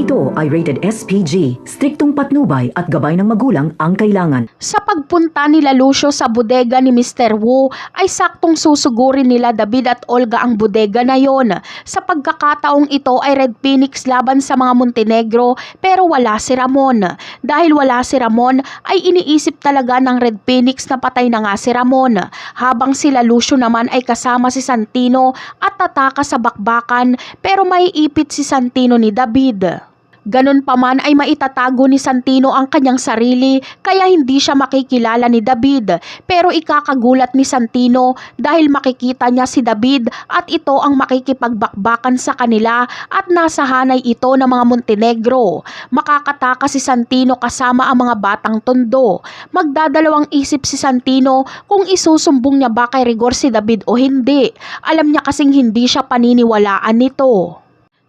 Ito ay rated SPG, striktong patnubay at gabay ng magulang ang kailangan. Sa pagpunta nila Lucio sa bodega ni Mr. Wu ay saktong susugurin nila David at Olga ang bodega na yon. Sa pagkakataong ito ay Red Phoenix laban sa mga Montenegro pero wala si Ramon. Dahil wala si Ramon ay iniisip talaga ng Red Phoenix na patay na nga si Ramon. Habang sila Lucio naman ay kasama si Santino at tataka sa bakbakan pero maiipit si Santino ni David. Ganun pa man ay maitatago ni Santino ang kanyang sarili kaya hindi siya makikilala ni David. Pero ikakagulat ni Santino dahil makikita niya si David at ito ang makikipagbakbakan sa kanila at nasa hanay ito ng mga Montenegro. Makakataka si Santino kasama ang mga batang tondo. Magdadalawang isip si Santino kung isusumbong niya ba kay Rigor si David o hindi. Alam niya kasing hindi siya paniniwalaan nito.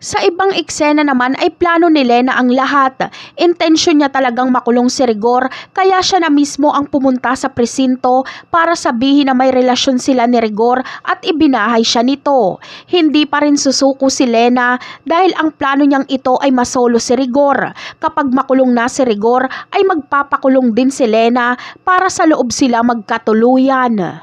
Sa ibang eksena naman ay plano ni Lena ang lahat. Intensyon niya talagang makulong si Rigor kaya siya na mismo ang pumunta sa presinto para sabihin na may relasyon sila ni Rigor at ibinahay siya nito. Hindi pa rin susuko si Lena dahil ang plano niyang ito ay masolo si Rigor. Kapag makulong na si Rigor ay magpapakulong din si Lena para sa loob sila magkatuluyan.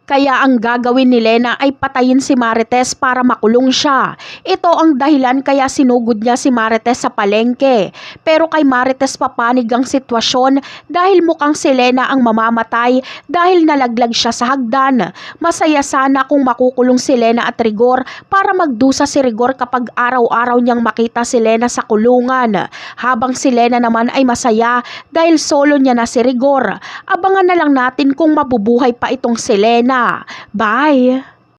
Kaya ang gagawin ni Lena ay patayin si Marites para makulong siya. Ito ang dahilan kaya sinugod niya si Marites sa palengke. Pero kay Marites papanig ang sitwasyon dahil mukhang si Lena ang mamamatay dahil nalaglag siya sa hagdan. Masaya sana kung makukulong si Lena at Rigor para magdusa si Rigor kapag araw-araw niyang makita si Lena sa kulungan. Habang si Lena naman ay masaya dahil solo niya na si Rigor. Abangan na lang natin kung mabubuhay pa itong si Lena. Bye!